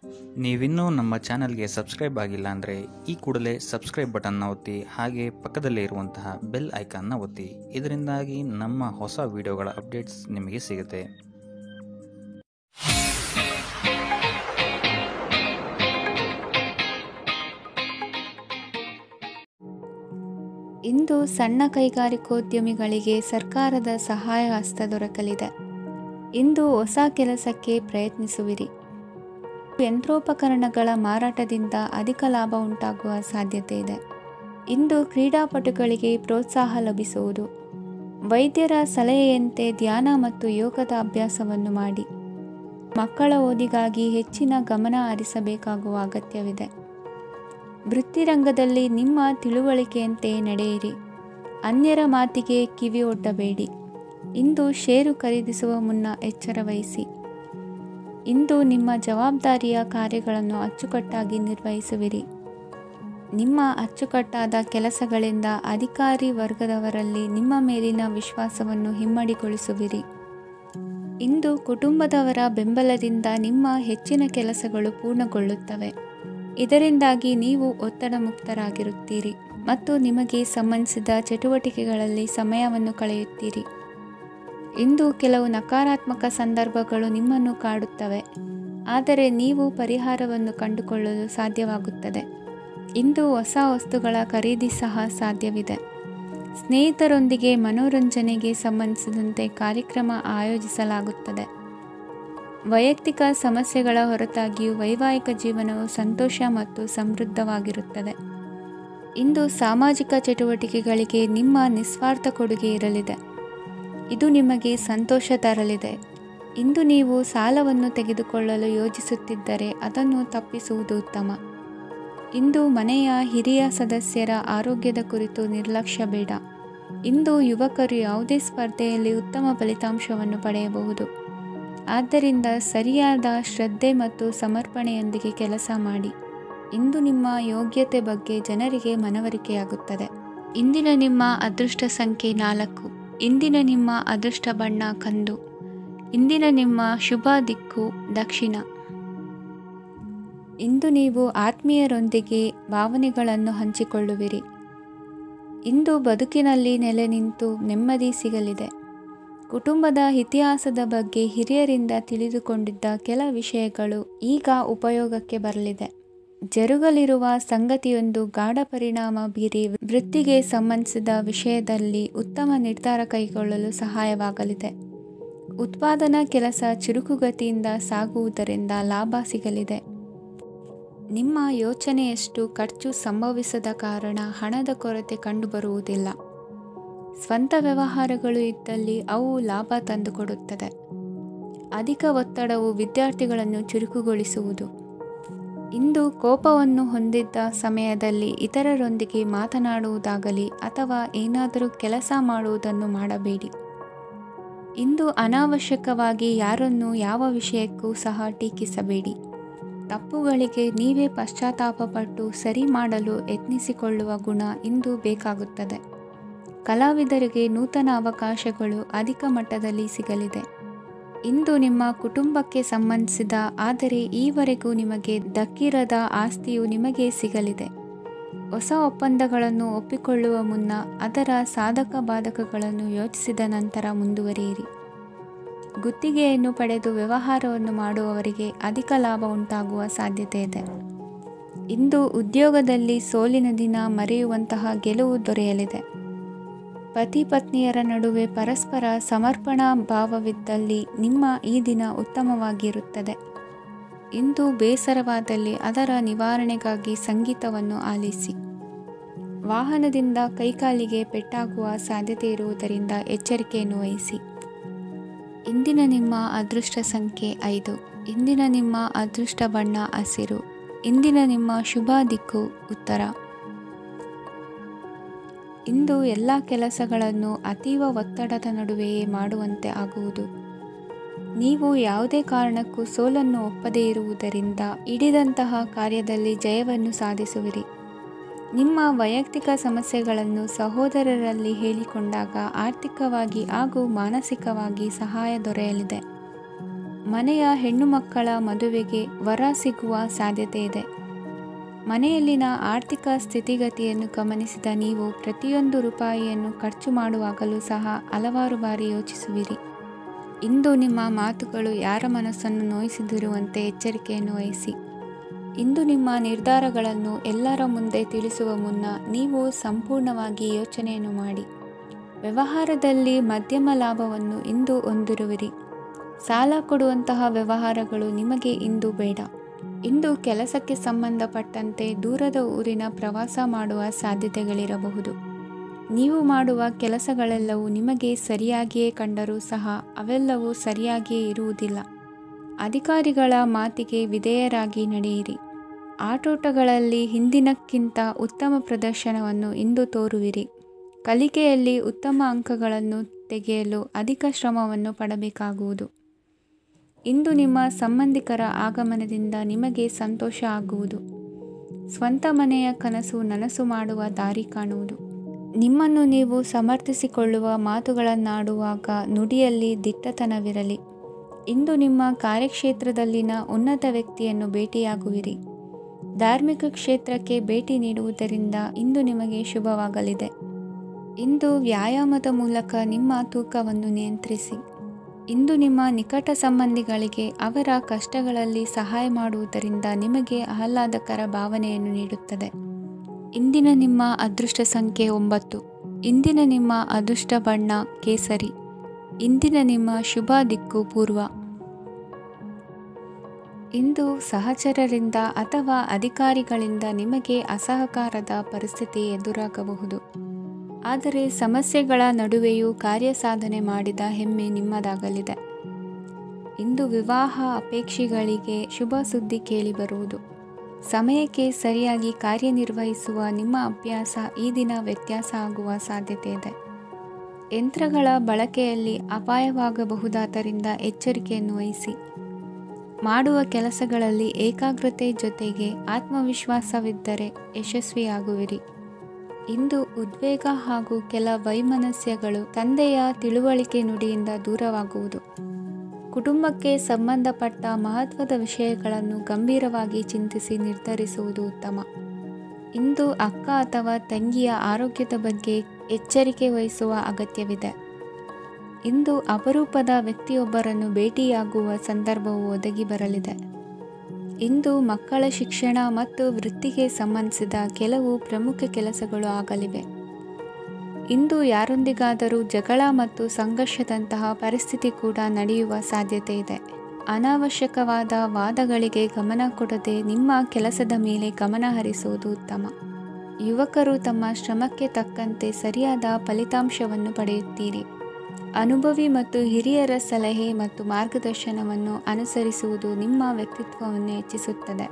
ನೀವಿನ್ನೂ ನಮ್ಮ ಚಾನಲ್ಗೆ ಸಬ್ಸ್ಕ್ರೈಬ್ ಆಗಿಲ್ಲ ಅಂದರೆ ಈ ಕೂಡಲೇ ಸಬ್ಸ್ಕ್ರೈಬ್ ಬಟನ್ನ ಒತ್ತಿ, ಹಾಗೆ ಪಕ್ಕದಲ್ಲೇ ಇರುವಂತಹ ಬೆಲ್ ಐಕಾನ್ನ ಒತ್ತಿ. ಇದರಿಂದಾಗಿ ನಮ್ಮ ಹೊಸ ವಿಡಿಯೋಗಳ ಅಪ್ಡೇಟ್ಸ್ ನಿಮಗೆ ಸಿಗುತ್ತೆ. ಇಂದು ಸಣ್ಣ ಕೈಗಾರಿಕೋದ್ಯಮಿಗಳಿಗೆ ಸರ್ಕಾರದ ಸಹಾಯ ಹಸ್ತ ದೊರಕಲಿದೆ. ಇಂದು ಹೊಸ ಕೆಲಸಕ್ಕೆ ಪ್ರಯತ್ನಿಸುವಿರಿ. ಯಂತ್ರೋಪಕರಣಗಳ ಮಾರಾಟದಿಂದ ಅಧಿಕ ಲಾಭ ಉಂಟಾಗುವ ಸಾಧ್ಯತೆ ಇದೆ. ಇಂದು ಕ್ರೀಡಾಪಟುಗಳಿಗೆ ಪ್ರೋತ್ಸಾಹ ಲಭಿಸುವುದು. ವೈದ್ಯರ ಸಲಹೆಯಂತೆ ಧ್ಯಾನ ಮತ್ತು ಯೋಗದ ಅಭ್ಯಾಸವನ್ನು ಮಾಡಿ. ಮಕ್ಕಳ ಓದಿಗಾಗಿ ಹೆಚ್ಚಿನ ಗಮನ ಹರಿಸಬೇಕಾಗುವ ಅಗತ್ಯವಿದೆ. ವೃತ್ತಿರಂಗದಲ್ಲಿ ನಿಮ್ಮ ತಿಳುವಳಿಕೆಯಂತೆ ನಡೆಯಿರಿ. ಅನ್ಯರ ಮಾತಿಗೆ ಕಿವಿ ಒಡ್ಡಬೇಡಿ. ಇಂದು ಷೇರು ಖರೀದಿಸುವ ಮುನ್ನ ಎಚ್ಚರ ವಹಿಸಿ. ಇಂದು ನಿಮ್ಮ ಜವಾಬ್ದಾರಿಯ ಕಾರ್ಯಗಳನ್ನು ಅಚ್ಚುಕಟ್ಟಾಗಿ ನಿರ್ವಹಿಸುವಿರಿ. ನಿಮ್ಮ ಅಚ್ಚುಕಟ್ಟಾದ ಕೆಲಸಗಳಿಂದ ಅಧಿಕಾರಿ ವರ್ಗದವರಲ್ಲಿ ನಿಮ್ಮ ಮೇಲಿನ ವಿಶ್ವಾಸವನ್ನು ಇಮ್ಮಡಿಗೊಳಿಸುವಿರಿ. ಇಂದು ಕುಟುಂಬದವರ ಬೆಂಬಲದಿಂದ ನಿಮ್ಮ ಹೆಚ್ಚಿನ ಕೆಲಸಗಳು ಪೂರ್ಣಗೊಳ್ಳುತ್ತವೆ. ಇದರಿಂದಾಗಿ ನೀವು ಒತ್ತಡ ಮುಕ್ತರಾಗಿರುತ್ತೀರಿ ಮತ್ತು ನಿಮಗೆ ಸಂಬಂಧಿಸಿದ ಚಟುವಟಿಕೆಗಳಲ್ಲಿ ಸಮಯವನ್ನು ಕಳೆಯುತ್ತೀರಿ. ಇಂದು ಕೆಲವು ನಕಾರಾತ್ಮಕ ಸಂದರ್ಭಗಳು ನಿಮ್ಮನ್ನು ಕಾಡುತ್ತವೆ, ಆದರೆ ನೀವು ಪರಿಹಾರವನ್ನು ಕಂಡುಕೊಳ್ಳಲು ಸಾಧ್ಯವಾಗುತ್ತದೆ. ಇಂದು ಹೊಸ ವಸ್ತುಗಳ ಖರೀದಿ ಸಹ ಸಾಧ್ಯವಿದೆ. ಸ್ನೇಹಿತರೊಂದಿಗೆ ಮನೋರಂಜನೆಗೆ ಸಂಬಂಧಿಸಿದಂತೆ ಕಾರ್ಯಕ್ರಮ ಆಯೋಜಿಸಲಾಗುತ್ತದೆ. ವೈಯಕ್ತಿಕ ಸಮಸ್ಯೆಗಳ ಹೊರತಾಗಿಯೂ ವೈವಾಹಿಕ ಜೀವನವು ಸಂತೋಷ ಮತ್ತು ಸಮೃದ್ಧವಾಗಿರುತ್ತದೆ. ಇಂದು ಸಾಮಾಜಿಕ ಚಟುವಟಿಕೆಗಳಿಗೆ ನಿಮ್ಮ ನಿಸ್ವಾರ್ಥ ಕೊಡುಗೆ ಇರಲಿದೆ. ಇದು ನಿಮಗೆ ಸಂತೋಷ ತರಲಿದೆ. ಇಂದು ನೀವು ಸಾಲವನ್ನು ತೆಗೆದುಕೊಳ್ಳಲು ಯೋಜಿಸುತ್ತಿದ್ದರೆ ಅದನ್ನು ತಪ್ಪಿಸುವುದು ಉತ್ತಮ. ಇಂದು ಮನೆಯ ಹಿರಿಯ ಸದಸ್ಯರ ಆರೋಗ್ಯದ ಕುರಿತು ನಿರ್ಲಕ್ಷ್ಯ ಬೇಡ. ಇಂದು ಯುವಕರು ಯಾವುದೇ ಸ್ಪರ್ಧೆಯಲ್ಲಿ ಉತ್ತಮ ಫಲಿತಾಂಶವನ್ನು ಪಡೆಯಬಹುದು. ಆದ್ದರಿಂದ ಸರಿಯಾದ ಶ್ರದ್ಧೆ ಮತ್ತು ಸಮರ್ಪಣೆಯೊಂದಿಗೆ ಕೆಲಸ ಮಾಡಿ. ಇಂದು ನಿಮ್ಮ ಯೋಗ್ಯತೆ ಬಗ್ಗೆ ಜನರಿಗೆ ಮನವರಿಕೆಯಾಗುತ್ತದೆ. ಇಂದಿನ ನಿಮ್ಮ ಅದೃಷ್ಟ ಸಂಖ್ಯೆ 4. ಇಂದಿನ ನಿಮ್ಮ ಅದೃಷ್ಟ ಬಣ್ಣ ಕಂದು. ಇಂದಿನ ನಿಮ್ಮ ಶುಭ ದಿಕ್ಕು ದಕ್ಷಿಣ. ಇಂದು ನೀವು ಆತ್ಮೀಯರೊಂದಿಗೆ ಭಾವನೆಗಳನ್ನು ಹಂಚಿಕೊಳ್ಳುವಿರಿ. ಇಂದು ಬದುಕಿನಲ್ಲಿ ನೆಲೆ ನಿಂತು ನೆಮ್ಮದಿ ಸಿಗಲಿದೆ. ಕುಟುಂಬದ ಇತಿಹಾಸದ ಬಗ್ಗೆ ಹಿರಿಯರಿಂದ ತಿಳಿದುಕೊಂಡಿದ್ದ ಕೆಲ ವಿಷಯಗಳು ಈಗ ಉಪಯೋಗಕ್ಕೆ ಬರಲಿದೆ. ಜರುಗಲಿರುವ ಸಂಗತಿಯೊಂದು ಗಾಢ ಪರಿಣಾಮ ಬೀರಿ ವೃತ್ತಿಗೆ ಸಂಬಂಧಿಸಿದ ವಿಷಯದಲ್ಲಿ ಉತ್ತಮ ನಿರ್ಧಾರ ಕೈಗೊಳ್ಳಲು ಸಹಾಯವಾಗಲಿದೆ. ಉತ್ಪಾದನಾ ಕೆಲಸ ಚುರುಕುಗತಿಯಿಂದ ಸಾಗುವುದರಿಂದ ಲಾಭ ಸಿಗಲಿದೆ. ನಿಮ್ಮ ಯೋಚನೆಯಷ್ಟು ಖರ್ಚು ಸಂಭವಿಸದ ಕಾರಣ ಹಣದ ಕೊರತೆ ಕಂಡುಬರುವುದಿಲ್ಲ. ಸ್ವಂತ ವ್ಯವಹಾರಗಳು ಇದ್ದಲ್ಲಿ ಅವು ಲಾಭ ತಂದುಕೊಡುತ್ತದೆ. ಅಧಿಕ ಒತ್ತಡವು ವಿದ್ಯಾರ್ಥಿಗಳನ್ನು ಚುರುಕುಗೊಳಿಸುವುದು. ಇಂದು ಕೋಪವನ್ನು ಹೊಂದಿದ್ದ ಸಮಯದಲ್ಲಿ ಇತರರೊಂದಿಗೆ ಮಾತನಾಡುವುದಾಗಲಿ ಅಥವಾ ಏನಾದರೂ ಕೆಲಸ ಮಾಡುವುದನ್ನು ಮಾಡಬೇಡಿ. ಇಂದು ಅನಾವಶ್ಯಕವಾಗಿ ಯಾರನ್ನು ಯಾವ ವಿಷಯಕ್ಕೂ ಸಹ ಟೀಕಿಸಬೇಡಿ. ತಪ್ಪುಗಳಿಗೆ ನೀವೇ ಪಶ್ಚಾತ್ತಾಪಪಟ್ಟು ಸರಿ ಮಾಡಲು ಯತ್ನಿಸಿಕೊಳ್ಳುವ ಗುಣ ಇಂದು ಬೇಕಾಗುತ್ತದೆ. ಕಲಾವಿದರಿಗೆ ನೂತನ ಅವಕಾಶಗಳು ಅಧಿಕ ಮಟ್ಟದಲ್ಲಿ ಸಿಗಲಿದೆ. ಇಂದು ನಿಮ್ಮ ಕುಟುಂಬಕ್ಕೆ ಸಂಬಂಧಿಸಿದ ಆದರೆ ಈವರೆಗೂ ನಿಮಗೆ ದಕ್ಕಿರದ ಆಸ್ತಿಯು ನಿಮಗೆ ಸಿಗಲಿದೆ. ಹೊಸ ಒಪ್ಪಂದಗಳನ್ನು ಒಪ್ಪಿಕೊಳ್ಳುವ ಮುನ್ನ ಅದರ ಸಾಧಕ ಬಾಧಕಗಳನ್ನು ಯೋಚಿಸಿದ ನಂತರ ಮುಂದುವರಿಯಿರಿ. ಗುತ್ತಿಗೆಯನ್ನು ಪಡೆದು ವ್ಯವಹಾರವನ್ನು ಮಾಡುವವರಿಗೆ ಅಧಿಕ ಲಾಭ ಉಂಟಾಗುವ ಸಾಧ್ಯತೆ ಇದೆ. ಇಂದು ಉದ್ಯೋಗದಲ್ಲಿ ಸೋಲಿನ ದಿನ ಮರೆಯುವಂತಹ ಗೆಲುವು ದೊರೆಯಲಿದೆ. ಪತಿ ಪತ್ನಿಯರ ನಡುವೆ ಪರಸ್ಪರ ಸಮರ್ಪಣಾ ಭಾವವಿದ್ದಲ್ಲಿ ನಿಮ್ಮ ಈ ದಿನ ಉತ್ತಮವಾಗಿರುತ್ತದೆ. ಇಂದು ಬೇಸರವಾದಲ್ಲಿ ಅದರ ನಿವಾರಣೆಗಾಗಿ ಸಂಗೀತವನ್ನು ಆಲಿಸಿ. ವಾಹನದಿಂದ ಕೈಕಾಲಿಗೆ ಪೆಟ್ಟಾಗುವ ಸಾಧ್ಯತೆ ಇರುವುದರಿಂದ ಎಚ್ಚರಿಕೆಯನ್ನು ವಹಿಸಿ. ಇಂದಿನ ನಿಮ್ಮ ಅದೃಷ್ಟ ಸಂಖ್ಯೆ 5. ಇಂದಿನ ನಿಮ್ಮ ಅದೃಷ್ಟ ಬಣ್ಣ ಹಸಿರು. ಇಂದಿನ ನಿಮ್ಮ ಶುಭ ದಿಕ್ಕು ಉತ್ತರ. ಇಂದು ಎಲ್ಲ ಕೆಲಸಗಳನ್ನು ಅತೀವ ಒತ್ತಡದ ನಡುವೆಯೇ ಮಾಡುವಂತೆ ಆಗುವುದು. ನೀವು ಯಾವುದೇ ಕಾರಣಕ್ಕೂ ಸೋಲನ್ನು ಒಪ್ಪದೇ ಇರುವುದರಿಂದ ಹಿಡಿದಂತಹ ಕಾರ್ಯದಲ್ಲಿ ಜಯವನ್ನು ಸಾಧಿಸುವಿರಿ. ನಿಮ್ಮ ವೈಯಕ್ತಿಕ ಸಮಸ್ಯೆಗಳನ್ನು ಸಹೋದರರಲ್ಲಿ ಹೇಳಿಕೊಂಡಾಗ ಆರ್ಥಿಕವಾಗಿ ಹಾಗೂ ಮಾನಸಿಕವಾಗಿ ಸಹಾಯ ದೊರೆಯಲಿದೆ. ಮನೆಯ ಹೆಣ್ಣು ಮಕ್ಕಳ ಮದುವೆಗೆ ವರ ಸಿಗುವ ಸಾಧ್ಯತೆ ಇದೆ. ಮನೆಯಲ್ಲಿನ ಆರ್ಥಿಕ ಸ್ಥಿತಿಗತಿಯನ್ನು ಗಮನಿಸಿದ ನೀವು ಪ್ರತಿಯೊಂದು ರೂಪಾಯಿಯನ್ನು ಖರ್ಚು ಮಾಡುವಾಗಲೂ ಸಹ ಹಲವಾರು ಬಾರಿ ಯೋಚಿಸುವಿರಿ. ಇಂದು ನಿಮ್ಮ ಮಾತುಗಳು ಯಾರ ಮನಸ್ಸನ್ನು ನೋಯಿಸಿದಿರುವಂತೆ ಎಚ್ಚರಿಕೆಯನ್ನು ವಹಿಸಿ. ಇಂದು ನಿಮ್ಮ ನಿರ್ಧಾರಗಳನ್ನು ಎಲ್ಲರ ಮುಂದೆ ತಿಳಿಸುವ ಮುನ್ನ ನೀವು ಸಂಪೂರ್ಣವಾಗಿ ಯೋಚನೆಯನ್ನು ಮಾಡಿ. ವ್ಯವಹಾರದಲ್ಲಿ ಮಧ್ಯಮ ಲಾಭವನ್ನು ಇಂದು ಹೊಂದಿರುವಿರಿ. ಸಾಲ ಕೊಡುವಂತಹ ವ್ಯವಹಾರಗಳು ನಿಮಗೆ ಇಂದು ಬೇಡ. ಇಂದು ಕೆಲಸಕ್ಕೆ ಸಂಬಂಧಪಟ್ಟಂತೆ ದೂರದ ಊರಿನ ಪ್ರವಾಸ ಮಾಡುವ ಸಾಧ್ಯತೆಗಳಿರಬಹುದು. ನೀವು ಮಾಡುವ ಕೆಲಸಗಳೆಲ್ಲವೂ ನಿಮಗೆ ಸರಿಯಾಗಿಯೇ ಕಂಡರೂ ಸಹ ಅವೆಲ್ಲವೂ ಸರಿಯಾಗಿಯೇ ಇರುವುದಿಲ್ಲ. ಅಧಿಕಾರಿಗಳ ಮಾತಿಗೆ ವಿಧೇಯರಾಗಿ ನಡೆಯಿರಿ. ಆಟೋಟಗಳಲ್ಲಿ ಹಿಂದಿನಕ್ಕಿಂತ ಉತ್ತಮ ಪ್ರದರ್ಶನವನ್ನು ಇಂದು ತೋರುವಿರಿ. ಕಲಿಕೆಯಲ್ಲಿ ಉತ್ತಮ ಅಂಕಗಳನ್ನು ತೆಗೆಯಲು ಅಧಿಕ ಶ್ರಮವನ್ನು ಪಡಬೇಕಾಗುವುದು. ಇಂದು ನಿಮ್ಮ ಸಂಬಂಧಿಕರ ಆಗಮನದಿಂದ ನಿಮಗೆ ಸಂತೋಷ ಆಗುವುದು. ಸ್ವಂತ ಮನೆಯ ಕನಸು ನನಸು ಮಾಡುವ ದಾರಿ ಕಾಣುವುದು. ನಿಮ್ಮನ್ನು ನೀವು ಸಮರ್ಥಿಸಿಕೊಳ್ಳುವ ಮಾತುಗಳನ್ನಾಡುವಾಗ ನುಡಿಯಲ್ಲಿ ದಿಟ್ಟತನವಿರಲಿ. ಇಂದು ನಿಮ್ಮ ಕಾರ್ಯಕ್ಷೇತ್ರದಲ್ಲಿನ ಉನ್ನತ ವ್ಯಕ್ತಿಯನ್ನು ಭೇಟಿಯಾಗುವಿರಿ. ಧಾರ್ಮಿಕ ಕ್ಷೇತ್ರಕ್ಕೆ ಭೇಟಿ ನೀಡುವುದರಿಂದ ಇಂದು ನಿಮಗೆ ಶುಭವಾಗಲಿದೆ. ಇಂದು ವ್ಯಾಯಾಮದ ಮೂಲಕ ನಿಮ್ಮ ತೂಕವನ್ನು ನಿಯಂತ್ರಿಸಿ. ಇಂದು ನಿಮ್ಮ ನಿಕಟ ಸಂಬಂಧಿಗಳಿಗೆ ಅವರ ಕಷ್ಟಗಳಲ್ಲಿ ಸಹಾಯ ಮಾಡುವುದರಿಂದ ನಿಮಗೆ ಆಹ್ಲಾದಕರ ಭಾವನೆಯನ್ನು ನೀಡುತ್ತದೆ. ಇಂದಿನ ನಿಮ್ಮ ಅದೃಷ್ಟ ಸಂಖ್ಯೆ 9. ಇಂದಿನ ನಿಮ್ಮ ಅದೃಷ್ಟ ಬಣ್ಣ ಕೇಸರಿ. ಇಂದಿನ ನಿಮ್ಮ ಶುಭ ದಿಕ್ಕು ಪೂರ್ವ. ಇಂದು ಸಹಚರರಿಂದ ಅಥವಾ ಅಧಿಕಾರಿಗಳಿಂದ ನಿಮಗೆ ಅಸಹಕಾರದ ಪರಿಸ್ಥಿತಿ ಎದುರಾಗಬಹುದು. ಆದರೆ ಸಮಸ್ಯೆಗಳ ನಡುವೆಯೂ ಕಾರ್ಯಸಾಧನೆ ಮಾಡಿದ ಹೆಮ್ಮೆ ನಿಮ್ಮದಾಗಲಿದೆ. ಇಂದು ವಿವಾಹ ಅಪೇಕ್ಷಿಗಳಿಗೆ ಶುಭ ಸುದ್ದಿ ಕೇಳಿಬರುವುದು. ಸಮಯಕ್ಕೆ ಸರಿಯಾಗಿ ಕಾರ್ಯನಿರ್ವಹಿಸುವ ನಿಮ್ಮ ಅಭ್ಯಾಸ ಈ ದಿನ ವ್ಯತ್ಯಾಸ ಆಗುವ ಸಾಧ್ಯತೆ ಇದೆ. ಯಂತ್ರಗಳ ಬಳಕೆಯಲ್ಲಿ ಅಪಾಯವಾಗಬಹುದಾದ್ದರಿಂದ ಎಚ್ಚರಿಕೆಯನ್ನು ವಹಿಸಿ. ಮಾಡುವ ಕೆಲಸಗಳಲ್ಲಿ ಏಕಾಗ್ರತೆ ಜೊತೆಗೆ ಆತ್ಮವಿಶ್ವಾಸವಿದ್ದರೆ ಯಶಸ್ವಿಯಾಗುವಿರಿ. ಇಂದು ಉದ್ವೇಗ ಹಾಗೂ ಕೆಲ ವೈಮನಸ್ಯಗಳು ತಂದೆಯ ತಿಳುವಳಿಕೆ ನುಡಿಯಿಂದ ದೂರವಾಗುವುದು. ಕುಟುಂಬಕ್ಕೆ ಸಂಬಂಧಪಟ್ಟ ಮಹತ್ವದ ವಿಷಯಗಳನ್ನು ಗಂಭೀರವಾಗಿ ಚಿಂತಿಸಿ ನಿರ್ಧರಿಸುವುದು ಉತ್ತಮ. ಇಂದು ಅಕ್ಕ ಅಥವಾ ತಂಗಿಯ ಆರೋಗ್ಯದ ಬಗ್ಗೆ ಎಚ್ಚರಿಕೆ ವಹಿಸುವ ಅಗತ್ಯವಿದೆ. ಇಂದು ಅಪರೂಪದ ವ್ಯಕ್ತಿಯೊಬ್ಬರನ್ನು ಭೇಟಿಯಾಗುವ ಸಂದರ್ಭವು ಒದಗಿ ಬರಲಿದೆ. ಇಂದು ಮಕ್ಕಳ ಶಿಕ್ಷಣ ಮತ್ತು ವೃತ್ತಿಗೆ ಸಂಬಂಧಿಸಿದ ಕೆಲವು ಪ್ರಮುಖ ಕೆಲಸಗಳು ಆಗಲಿವೆ. ಇಂದು ಯಾರೊಂದಿಗಾದರೂ ಜಗಳ ಮತ್ತು ಸಂಘರ್ಷದಂತಹ ಪರಿಸ್ಥಿತಿ ಕೂಡ ನಡೆಯುವ ಸಾಧ್ಯತೆ ಇದೆ. ಅನಾವಶ್ಯಕವಾದ ವಾದಗಳಿಗೆ ಗಮನ ಕೊಡದೆ ನಿಮ್ಮ ಕೆಲಸದ ಮೇಲೆ ಗಮನ ಹರಿಸುವುದು ಉತ್ತಮ. ಯುವಕರು ತಮ್ಮ ಶ್ರಮಕ್ಕೆ ತಕ್ಕಂತೆ ಸರಿಯಾದ ಫಲಿತಾಂಶವನ್ನು ಪಡೆಯುತ್ತೀರಿ. ಅನುಭವಿ ಮತ್ತು ಹಿರಿಯರ ಸಲಹೆ ಮತ್ತು ಮಾರ್ಗದರ್ಶನವನ್ನು ಅನುಸರಿಸುವುದು ನಿಮ್ಮ ವ್ಯಕ್ತಿತ್ವವನ್ನು ಹೆಚ್ಚಿಸುತ್ತದೆ.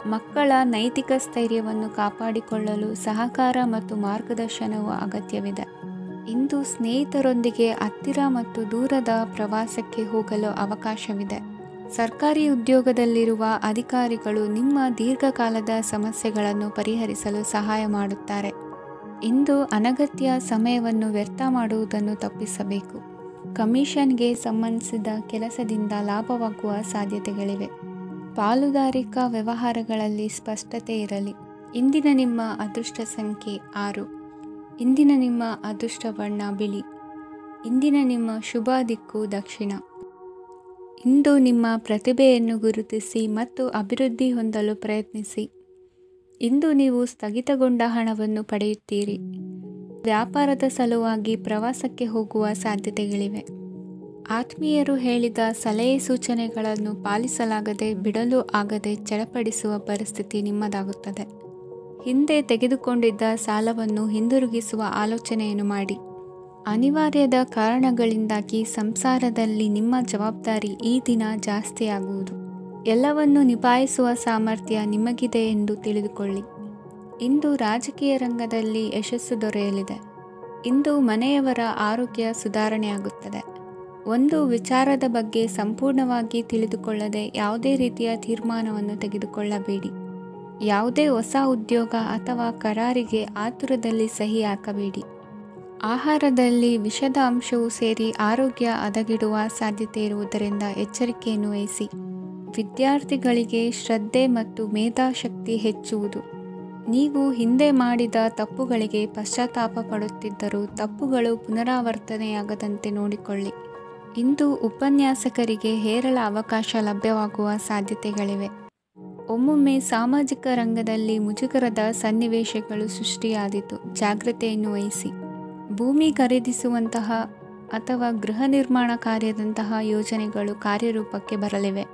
ಮಕ್ಕಳ ನೈತಿಕ ಸ್ಥೈರ್ಯವನ್ನು ಕಾಪಾಡಿಕೊಳ್ಳಲು ಸಹಕಾರ ಮತ್ತು ಮಾರ್ಗದರ್ಶನವು ಅಗತ್ಯವಿದೆ. ಇಂದು ಸ್ನೇಹಿತರೊಂದಿಗೆ ಹತ್ತಿರ ಮತ್ತು ದೂರದ ಪ್ರವಾಸಕ್ಕೆ ಹೋಗಲು ಅವಕಾಶವಿದೆ. ಸರ್ಕಾರಿ ಉದ್ಯೋಗದಲ್ಲಿರುವ ಅಧಿಕಾರಿಗಳು ನಿಮ್ಮ ದೀರ್ಘಕಾಲದ ಸಮಸ್ಯೆಗಳನ್ನು ಪರಿಹರಿಸಲು ಸಹಾಯ ಮಾಡುತ್ತಾರೆ. ಇಂದು ಅನಗತ್ಯ ಸಮಯವನ್ನು ವ್ಯರ್ಥ ಮಾಡುವುದನ್ನು ತಪ್ಪಿಸಬೇಕು. ಕಮಿಷನ್ಗೆ ಸಂಬಂಧಿಸಿದ ಕೆಲಸದಿಂದ ಲಾಭವಾಗುವ ಸಾಧ್ಯತೆಗಳಿವೆ. ಪಾಲುದಾರಿಕಾ ವ್ಯವಹಾರಗಳಲ್ಲಿ ಸ್ಪಷ್ಟತೆ ಇರಲಿ. ಇಂದಿನ ನಿಮ್ಮ ಅದೃಷ್ಟ ಸಂಖ್ಯೆ 6. ಇಂದಿನ ನಿಮ್ಮ ಅದೃಷ್ಟ ಬಣ್ಣ ಬಿಳಿ. ಇಂದಿನ ನಿಮ್ಮ ಶುಭ ದಿಕ್ಕು ದಕ್ಷಿಣ. ಇಂದು ನಿಮ್ಮ ಪ್ರತಿಭೆಯನ್ನು ಗುರುತಿಸಿ ಮತ್ತು ಅಭಿವೃದ್ಧಿ ಹೊಂದಲು ಪ್ರಯತ್ನಿಸಿ. ಇಂದು ನೀವು ಸ್ಥಗಿತಗೊಂಡ ಹಣವನ್ನು ಪಡೆಯುತ್ತೀರಿ. ವ್ಯಾಪಾರದ ಸಲುವಾಗಿ ಪ್ರವಾಸಕ್ಕೆ ಹೋಗುವ ಸಾಧ್ಯತೆಗಳಿವೆ. ಆತ್ಮೀಯರು ಹೇಳಿದ ಸಲಹೆ ಸೂಚನೆಗಳನ್ನು ಪಾಲಿಸಲಾಗದೆ ಬಿಡಲು ಆಗದೆ ಚಡಪಡಿಸುವ ಪರಿಸ್ಥಿತಿ ನಿಮ್ಮದಾಗುತ್ತದೆ. ಹಿಂದೆ ತೆಗೆದುಕೊಂಡಿದ್ದ ಸಾಲವನ್ನು ಹಿಂದಿರುಗಿಸುವ ಆಲೋಚನೆಯನ್ನು ಮಾಡಿ. ಅನಿವಾರ್ಯದ ಕಾರಣಗಳಿಂದಾಗಿ ಸಂಸಾರದಲ್ಲಿ ನಿಮ್ಮ ಜವಾಬ್ದಾರಿ ಈ ದಿನ ಜಾಸ್ತಿಯಾಗುವುದು. ಎಲ್ಲವನ್ನು ನಿಭಾಯಿಸುವ ಸಾಮರ್ಥ್ಯ ನಿಮಗಿದೆ ಎಂದು ತಿಳಿದುಕೊಳ್ಳಿ. ಇಂದು ರಾಜಕೀಯ ರಂಗದಲ್ಲಿ ಯಶಸ್ಸು ದೊರೆಯಲಿದೆ. ಇಂದು ಮನೆಯವರ ಆರೋಗ್ಯ ಸುಧಾರಣೆಯಾಗುತ್ತದೆ. ಒಂದು ವಿಚಾರದ ಬಗ್ಗೆ ಸಂಪೂರ್ಣವಾಗಿ ತಿಳಿದುಕೊಳ್ಳದೆ ಯಾವುದೇ ರೀತಿಯ ತೀರ್ಮಾನವನ್ನು ತೆಗೆದುಕೊಳ್ಳಬೇಡಿ. ಯಾವುದೇ ಹೊಸ ಉದ್ಯೋಗ ಅಥವಾ ಕರಾರಿಗೆ ಆತುರದಲ್ಲಿ ಸಹಿ ಹಾಕಬೇಡಿ. ಆಹಾರದಲ್ಲಿ ವಿಷದ ಅಂಶವು ಸೇರಿ ಆರೋಗ್ಯ ಹದಗೆಡುವ ಸಾಧ್ಯತೆ ಇರುವುದರಿಂದ ಎಚ್ಚರಿಕೆಯನ್ನು ವಹಿಸಿ. ವಿದ್ಯಾರ್ಥಿಗಳಿಗೆ ಶ್ರದ್ಧೆ ಮತ್ತು ಮೇಧಾಶಕ್ತಿ ಹೆಚ್ಚುವುದು. ನೀವು ಹಿಂದೆ ಮಾಡಿದ ತಪ್ಪುಗಳಿಗೆ ಪಶ್ಚಾತ್ತಾಪ ಪಡುತ್ತಿದ್ದರೂ ತಪ್ಪುಗಳು ಪುನರಾವರ್ತನೆಯಾಗದಂತೆ ನೋಡಿಕೊಳ್ಳಿ. ಇಂದು ಉಪನ್ಯಾಸಕರಿಗೆ ಹೇರಳ ಅವಕಾಶ ಲಭ್ಯವಾಗುವ ಸಾಧ್ಯತೆಗಳಿವೆ. ಒಮ್ಮೊಮ್ಮೆ ಸಾಮಾಜಿಕ ರಂಗದಲ್ಲಿ ಮುಜುಗರದ ಸನ್ನಿವೇಶಗಳು ಸೃಷ್ಟಿಯಾದೀತು. ಜಾಗ್ರತೆಯನ್ನು ವಹಿಸಿ. ಭೂಮಿ ಖರೀದಿಸುವಂತಹ ಅಥವಾ ಗೃಹ ನಿರ್ಮಾಣ ಕಾರ್ಯದಂತಹ ಯೋಜನೆಗಳು ಕಾರ್ಯರೂಪಕ್ಕೆ ಬರಲಿವೆ.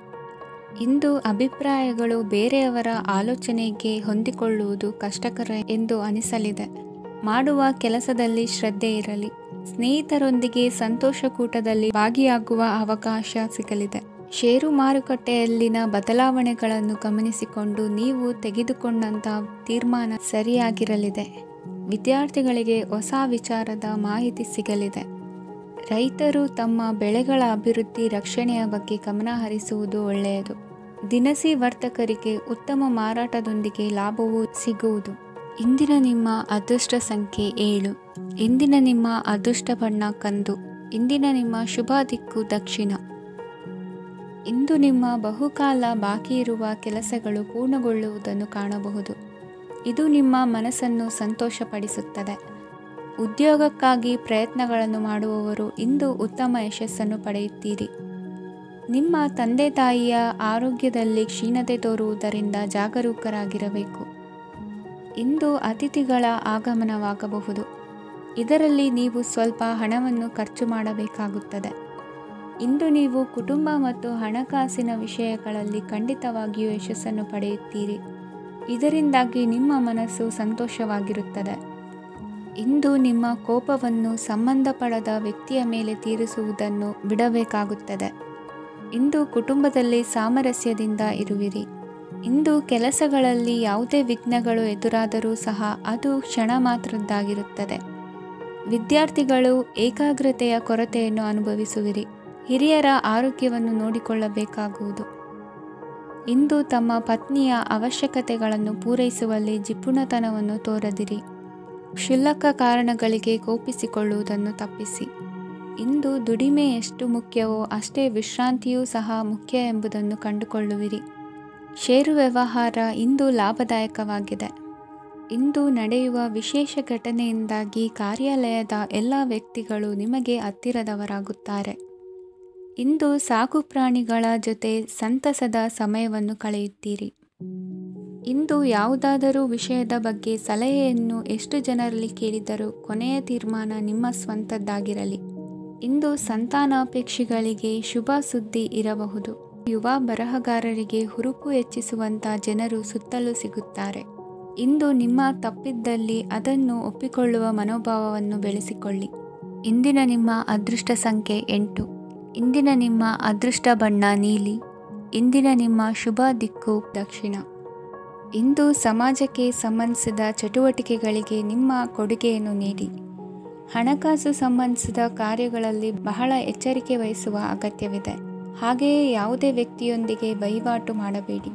ಇಂದು ಅಭಿಪ್ರಾಯಗಳು ಬೇರೆಯವರ ಆಲೋಚನೆಗೆ ಹೊಂದಿಕೊಳ್ಳುವುದು ಕಷ್ಟಕರ ಎಂದು ಅನಿಸಲಿದೆ. ಮಾಡುವ ಕೆಲಸದಲ್ಲಿ ಶ್ರದ್ಧೆ ಇರಲಿ. ಸ್ನೇಹಿತರೊಂದಿಗೆ ಸಂತೋಷಕೂಟದಲ್ಲಿ ಭಾಗಿಯಾಗುವ ಅವಕಾಶ ಸಿಗಲಿದೆ. ಷೇರು ಮಾರುಕಟ್ಟೆಯಲ್ಲಿನ ಬದಲಾವಣೆಗಳನ್ನು ಗಮನಿಸಿಕೊಂಡು ನೀವು ತೆಗೆದುಕೊಂಡಂತಹ ತೀರ್ಮಾನ ಸರಿಯಾಗಿರಲಿದೆ. ವಿದ್ಯಾರ್ಥಿಗಳಿಗೆ ಹೊಸ ವಿಚಾರದ ಮಾಹಿತಿ ಸಿಗಲಿದೆ. ರೈತರು ತಮ್ಮ ಬೆಳೆಗಳ ಅಭಿವೃದ್ಧಿ ರಕ್ಷಣೆಯ ಬಗ್ಗೆ ಗಮನ ಹರಿಸುವುದು ಒಳ್ಳೆಯದು. ದಿನಸಿ ವರ್ತಕರಿಗೆ ಉತ್ತಮ ಮಾರಾಟದೊಂದಿಗೆ ಲಾಭವೂ ಸಿಗುವುದು. ಇಂದಿನ ನಿಮ್ಮ ಅದೃಷ್ಟ ಸಂಖ್ಯೆ 7. ಇಂದಿನ ನಿಮ್ಮ ಅದೃಷ್ಟ ಬಣ್ಣ ಕಂದು. ಇಂದಿನ ನಿಮ್ಮ ಶುಭ ದಿಕ್ಕು ದಕ್ಷಿಣ. ಇಂದು ನಿಮ್ಮ ಬಹುಕಾಲ ಬಾಕಿ ಇರುವ ಕೆಲಸಗಳು ಪೂರ್ಣಗೊಳ್ಳುವುದನ್ನು ಕಾಣಬಹುದು. ಇದು ನಿಮ್ಮ ಮನಸ್ಸನ್ನು ಸಂತೋಷಪಡಿಸುತ್ತದೆ. ಉದ್ಯೋಗಕ್ಕಾಗಿ ಪ್ರಯತ್ನಗಳನ್ನು ಮಾಡುವವರು ಇಂದು ಉತ್ತಮ ಯಶಸ್ಸನ್ನು ಪಡೆಯುತ್ತೀರಿ. ನಿಮ್ಮ ತಂದೆ ತಾಯಿಯ ಆರೋಗ್ಯದಲ್ಲಿ ಕ್ಷೀಣತೆ ತೋರುವುದರಿಂದ ಜಾಗರೂಕರಾಗಿರಬೇಕು. ಇಂದು ಅತಿಥಿಗಳ ಆಗಮನವಾಗಬಹುದು. ಇದರಲ್ಲಿ ನೀವು ಸ್ವಲ್ಪ ಹಣವನ್ನು ಖರ್ಚು ಮಾಡಬೇಕಾಗುತ್ತದೆ. ಇಂದು ನೀವು ಕುಟುಂಬ ಮತ್ತು ಹಣಕಾಸಿನ ವಿಷಯಗಳಲ್ಲಿ ಖಂಡಿತವಾಗಿಯೂ ಯಶಸ್ಸನ್ನು ಪಡೆಯುತ್ತೀರಿ. ಇದರಿಂದಾಗಿ ನಿಮ್ಮ ಮನಸ್ಸು ಸಂತೋಷವಾಗಿರುತ್ತದೆ. ಇಂದು ನಿಮ್ಮ ಕೋಪವನ್ನು ಸಂಬಂಧಪಡದ ವ್ಯಕ್ತಿಯ ಮೇಲೆ ತೀರಿಸುವುದನ್ನು ಬಿಡಬೇಕಾಗುತ್ತದೆ. ಇಂದು ಕುಟುಂಬದಲ್ಲಿ ಸಾಮರಸ್ಯದಿಂದ ಇರುವಿರಿ. ಇಂದು ಕೆಲಸಗಳಲ್ಲಿ ಯಾವುದೇ ವಿಘ್ನಗಳು ಎದುರಾದರೂ ಸಹ ಅದು ಕ್ಷಣ ಮಾತ್ರದ್ದಾಗಿರುತ್ತದೆ. ವಿದ್ಯಾರ್ಥಿಗಳು ಏಕಾಗ್ರತೆಯ ಕೊರತೆಯನ್ನು ಅನುಭವಿಸುವಿರಿ. ಹಿರಿಯರ ಆರೋಗ್ಯವನ್ನು ನೋಡಿಕೊಳ್ಳಬೇಕಾಗುವುದು. ಇಂದು ತಮ್ಮ ಪತ್ನಿಯ ಅವಶ್ಯಕತೆಗಳನ್ನು ಪೂರೈಸುವಲ್ಲಿ ಜಿಪುಣತನವನ್ನು ತೋರದಿರಿ. ಕ್ಷುಲ್ಲಕ ಕಾರಣಗಳಿಗೆ ಕೋಪಿಸಿಕೊಳ್ಳುವುದನ್ನು ತಪ್ಪಿಸಿ. ಇಂದು ದುಡಿಮೆ ಎಷ್ಟು ಮುಖ್ಯವೋ ಅಷ್ಟೇ ವಿಶ್ರಾಂತಿಯೂ ಸಹ ಮುಖ್ಯ ಎಂಬುದನ್ನು ಕಂಡುಕೊಳ್ಳುವಿರಿ. ಷೇರು ವ್ಯವಹಾರ ಇಂದು ಲಾಭದಾಯಕವಾಗಿದೆ. ಇಂದು ನಡೆಯುವ ವಿಶೇಷ ಘಟನೆಯಿಂದಾಗಿ ಕಾರ್ಯಾಲಯದ ಎಲ್ಲ ವ್ಯಕ್ತಿಗಳು ನಿಮಗೆ ಹತ್ತಿರದವರಾಗುತ್ತಾರೆ. ಇಂದು ಸಾಕು ಪ್ರಾಣಿಗಳ ಜೊತೆ ಸಂತಸದ ಸಮಯವನ್ನು ಕಳೆಯುತ್ತೀರಿ. ಇಂದು ಯಾವುದಾದರೂ ವಿಷಯದ ಬಗ್ಗೆ ಸಲಹೆಯನ್ನು ಎಷ್ಟು ಜನರಲ್ಲಿ ಕೇಳಿದರೂ ಕೊನೆಯ ತೀರ್ಮಾನ ನಿಮ್ಮ ಸ್ವಂತದ್ದಾಗಿರಲಿ. ಇಂದು ಸಂತಾನಾಪೇಕ್ಷಿಗಳಿಗೆ ಶುಭ ಸುದ್ದಿ ಇರಬಹುದು. ಯುವ ಬರಹಗಾರರಿಗೆ ಹುರುಪು ಹೆಚ್ಚಿಸುವಂಥ ಜನರು ಸುತ್ತಲೂ ಸಿಗುತ್ತಾರೆ. ಇಂದು ನಿಮ್ಮ ತಪ್ಪಿದ್ದಲ್ಲಿ ಅದನ್ನು ಒಪ್ಪಿಕೊಳ್ಳುವ ಮನೋಭಾವವನ್ನು ಬೆಳೆಸಿಕೊಳ್ಳಿ. ಇಂದಿನ ನಿಮ್ಮ ಅದೃಷ್ಟ ಸಂಖ್ಯೆ 8. ಇಂದಿನ ನಿಮ್ಮ ಅದೃಷ್ಟ ಬಣ್ಣ ನೀಲಿ. ಇಂದಿನ ನಿಮ್ಮ ಶುಭ ದಿಕ್ಕು ದಕ್ಷಿಣ. ಇಂದು ಸಮಾಜಕ್ಕೆ ಸಂಬಂಧಿಸಿದ ಚಟುವಟಿಕೆಗಳಿಗೆ ನಿಮ್ಮ ಕೊಡುಗೆಯನ್ನು ನೀಡಿ. ಹಣಕಾಸು ಸಂಬಂಧಿಸಿದ ಕಾರ್ಯಗಳಲ್ಲಿ ಬಹಳ ಎಚ್ಚರಿಕೆ ವಹಿಸುವ ಅಗತ್ಯವಿದೆ. ಹಾಗೆಯೇ ಯಾವುದೇ ವ್ಯಕ್ತಿಯೊಂದಿಗೆ ವಹಿವಾಟು ಮಾಡಬೇಡಿ.